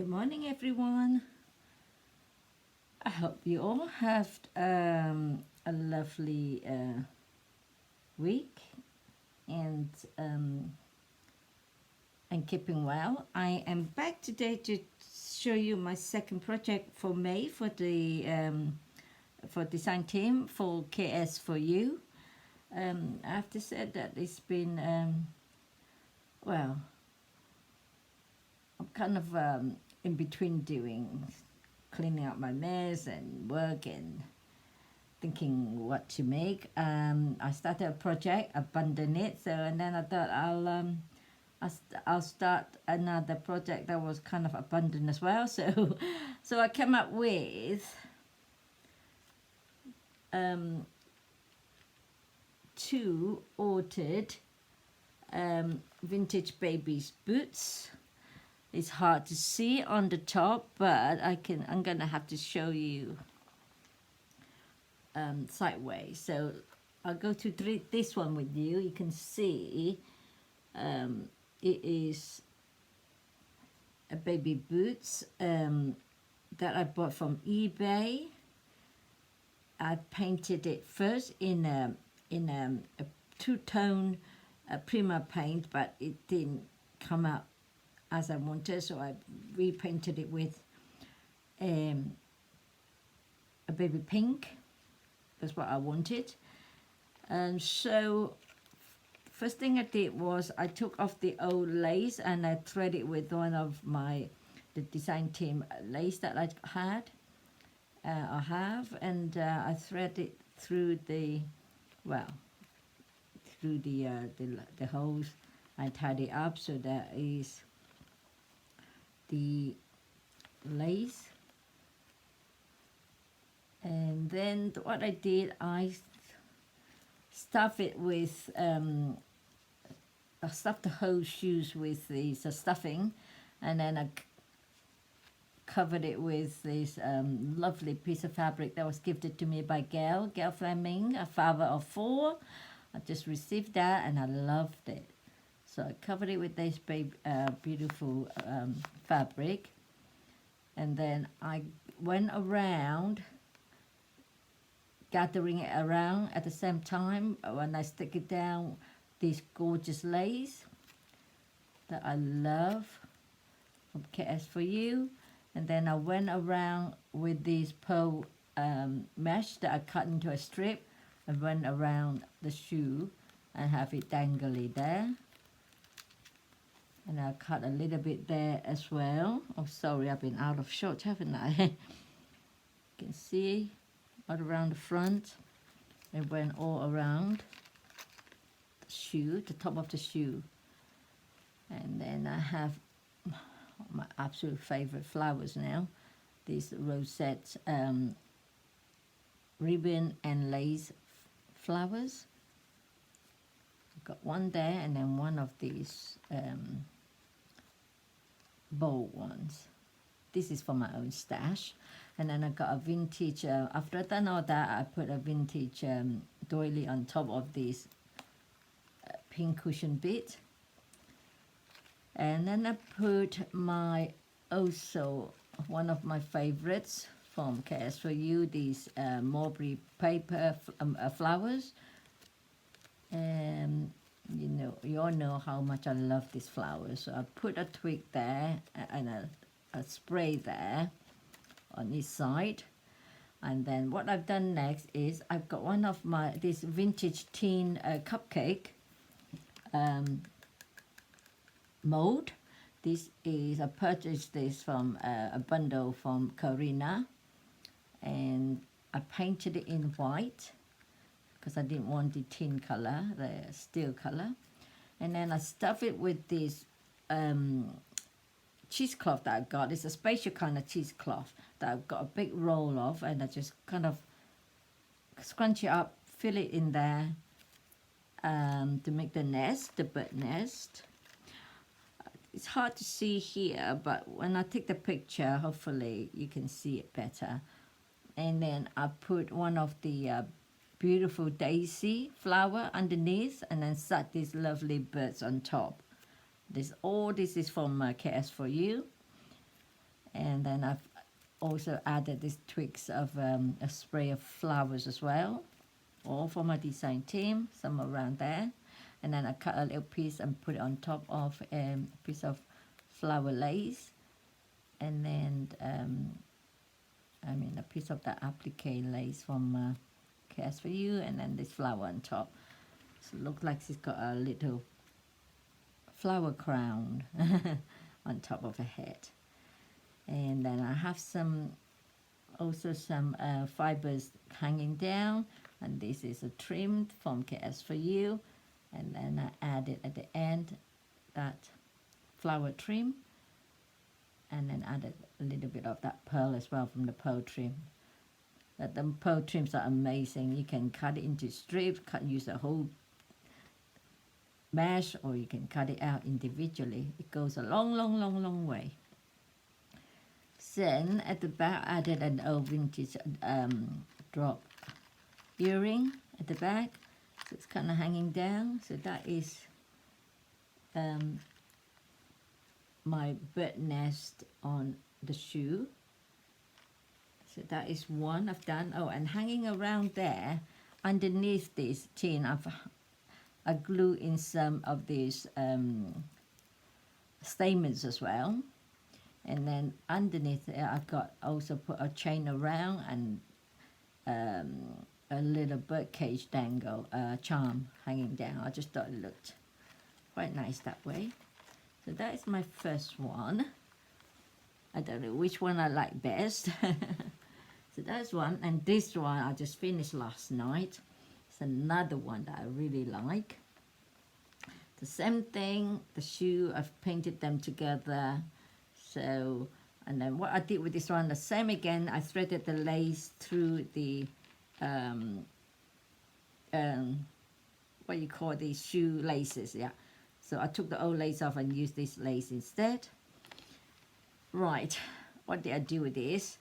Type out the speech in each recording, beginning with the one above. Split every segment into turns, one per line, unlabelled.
Good morning, everyone. I hope you all have a lovely week and um, and keeping well. I am back today to show you my second project for May for design team for KS for you. I have to say that it's been well, I'm kind of in between doing cleaning up my mess and work and thinking what to make. I started a project, abandoned it, so and then I thought I'll start another project that was kind of abandoned as well. So I came up with two ordered vintage babies boots. It's hard to see on the top, but I'm gonna have to show you sideways. So I'll go to this one with you. You can see it is a baby boots that I bought from eBay. I painted it first in a two-tone Prima paint, but it didn't come out as I wanted, so I repainted it with a baby pink. That's what I wanted. And so first thing I did was I took off the old lace and I threaded with one of the design team lace that I have, and I threaded through the holes. I tied it up so that is the lace. And then what I did, I stuffed it with I stuffed the whole shoes with this stuffing, and then I covered it with this lovely piece of fabric that was gifted to me by Gail Fleming, a father of four. I just received that and I loved it. So I covered it with this beautiful fabric, and then I went around gathering it around at the same time when I stick it down this gorgeous lace that I love from KS for you. And then I went around with this pearl mesh that I cut into a strip and went around the shoe and have it dangly there. And I cut a little bit there as well. Oh, sorry, I've been out of shot, haven't I? You can see all around the front. It went all around the shoe, the top of the shoe. And then I have my absolute favorite flowers now. These rosette ribbon and lace flowers. I've got one there and then one of these bold ones. This is for my own stash. And then I got a vintage, after I done all that, I put a vintage doily on top of this pink cushion bit. And then I put my, also one of my favorites from KS for you, these mulberry paper flowers. And you all know how much I love these flowers. So I put a twig there and a spray there on each side. And then what I've done next is I've got one of this vintage tin cupcake mold. This is, I purchased this from a bundle from Karina, and I painted it in white because I didn't want the tin color, the steel color. And then I stuff it with this cheesecloth that I got. It's a special kind of cheesecloth that I've got a big roll of, and I just kind of scrunch it up, fill it in there to make the nest, the bird nest. It's hard to see here, but when I take the picture, hopefully you can see it better. And then I put one of the beautiful daisy flower underneath, and then set these lovely birds on top. This is from KS for you. And then I've also added these twigs of a spray of flowers as well, all for my design team, some around there. And then I cut a little piece and put it on top of a piece of flower lace. And then, a piece of that applique lace from Cares For You, and then this flower on top. So it looks like she's got a little flower crown on top of her head. And then I have also some fibers hanging down, and this is a trim from Cares For You. And then I added at the end that flower trim, and then added a little bit of that pearl as well from the pearl trim. But the pearl trims are amazing. You can cut it into strips, use a whole mesh, or you can cut it out individually. It goes a long way. Then at the back, I added an old vintage drop earring at the back. So it's kind of hanging down. So that is my bird nest on the shoe. So that is one I've done. Oh, and hanging around there, underneath this tin, I glue in some of these stamens as well. And then underneath it, I've got also put a chain around and a little bird cage dangle charm hanging down. I just thought it looked quite nice that way. So that is my first one. I don't know which one I like best. So that's one, and this one I just finished last night. It's another one that I really like. The same thing, the shoe, I've painted them together. So, and then what I did with this one, the same again, I threaded the lace through the, what you call these shoe laces, yeah. So I took the old lace off and used this lace instead. Right, what did I do with this?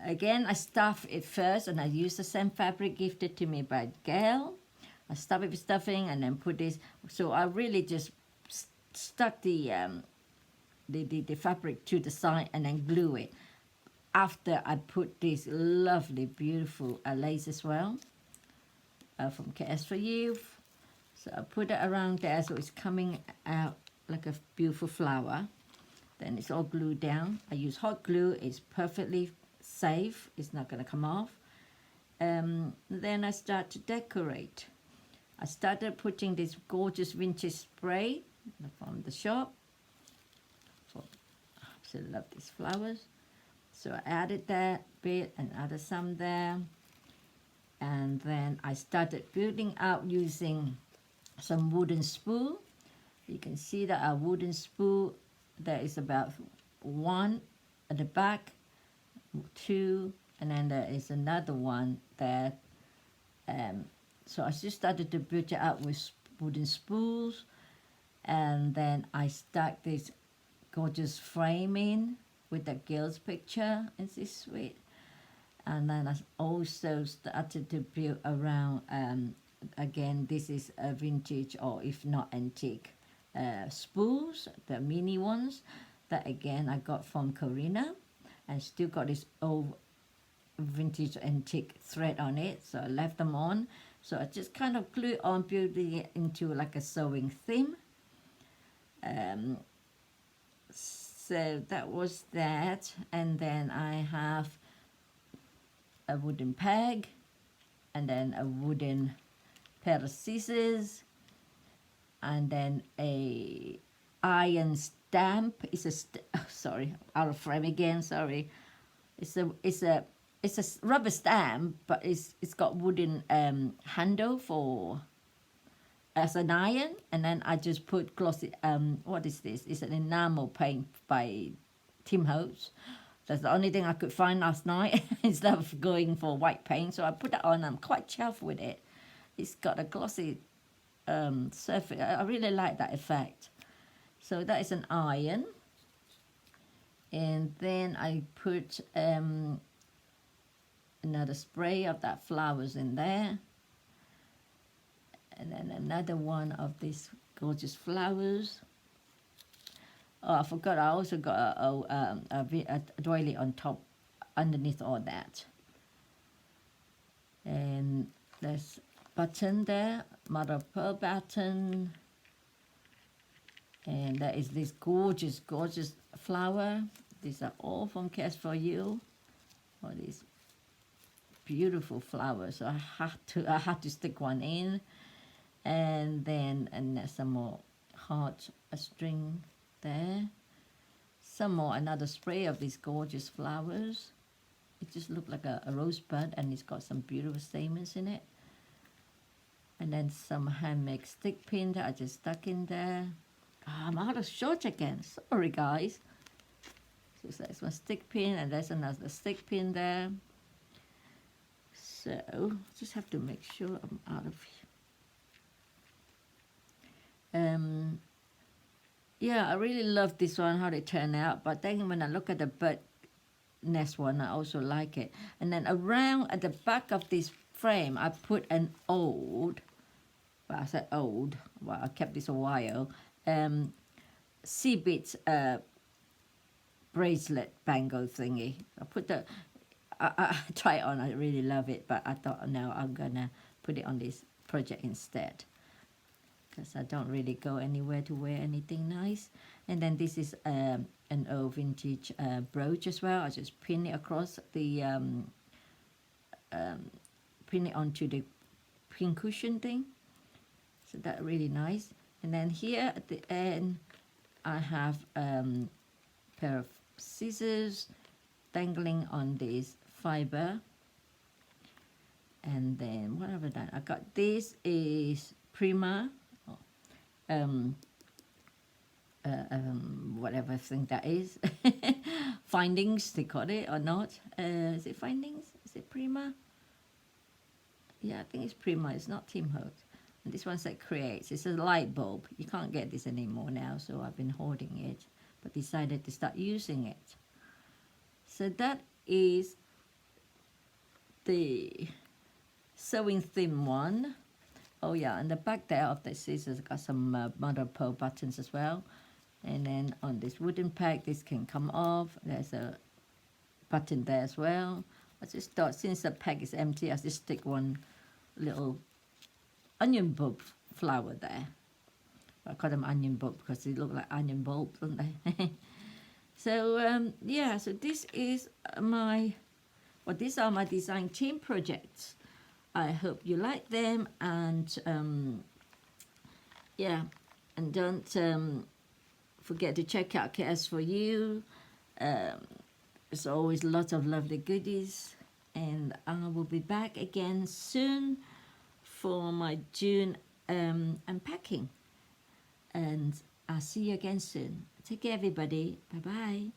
Again, I stuff it first, and I use the same fabric gifted to me by Gail. I stuff it with stuffing and then put this. So I really just stuck the fabric to the side and then glue it. After I put this lovely, beautiful lace as well from Cares For You. So I put it around there so it's coming out like a beautiful flower. Then it's all glued down. I use hot glue. It's perfectly safe. It's not going to come off. Then I start to decorate. I started putting this gorgeous vintage spray from the shop. I absolutely love these flowers. So I added that bit and added some there. And then I started building out using some wooden spool. You can see that our wooden spool, there is about one at the back, two, and then there is another one there. So I just started to build it out with wooden spools, and then I stuck this gorgeous frame in with the girl's picture. It's this sweet. And then I also started to build around, again, this is a vintage or if not antique spools, the mini ones that again I got from Karina, and still got this old vintage antique thread on it, so I left them on. So I just kind of glued on, building it into like a sewing theme. So that was that, and then I have a wooden peg, and then a wooden pair of scissors, and then a iron stamp. It's a sorry, out of frame again. Sorry, it's a rubber stamp, but it's got wooden handle for as an iron, and then I just put glossy. What is this? It's an enamel paint by Tim Holtz. That's the only thing I could find last night instead of going for white paint. So I put that on. I'm quite chuffed with it. It's got a glossy surface. I really like that effect. So that is an iron. And then I put another spray of that flowers in there. And then another one of these gorgeous flowers. Oh, I forgot. I also got a doily on top, underneath all that. And there's button there, mother of pearl button. And there is this gorgeous, gorgeous flower. These are all from Cares for You. All these beautiful flowers. So I had to stick one in. And there's some more heart, a string there. Some more, another spray of these gorgeous flowers. It just looked like a rosebud, and it's got some beautiful stamens in it. And then some handmade stick pin that I just stuck in there. Oh, I'm out of short again. Sorry, guys. So that's one stick pin, and there's another stick pin there. So just have to make sure I'm out of here. Yeah, I really love this one, how they turn out. But then when I look at the bird nest one, I also like it. And then around at the back of this frame, I put an old, well, I said old, well, I kept this a while, sea beads bracelet bangle thingy. I put I try it on, I really love it, but I thought, no, I'm gonna put it on this project instead, because I don't really go anywhere to wear anything nice. And then this is an old vintage brooch as well. I just pin it across the, pin it onto the pin cushion thing. So that's really nice. And then here at the end, I have a pair of scissors dangling on this fiber. And then what have I done? I got this is Prima. Whatever thing that is. Findings, they call it, or not. Is it Findings? Is it Prima? Yeah, I think it's Prima. It's not Tim Holtz. And this one said Creates. It's a light bulb. You can't get this anymore now, so I've been hoarding it, but decided to start using it. So that is the sewing theme one. Oh yeah, and the back there of the scissors got some mother of pearl buttons as well. And then on this wooden peg, this can come off. There's a button there as well. I just thought, since the peg is empty, I just stick one little onion bulb flower there. I call them onion bulb because they look like onion bulbs, don't they? So yeah, so this is these are my design team projects. I hope you like them, and yeah, and don't forget to check out Cares for You. There's always lots of lovely goodies, and I will be back again soon for my June unpacking, and I'll see you again soon. Take care, everybody. Bye bye.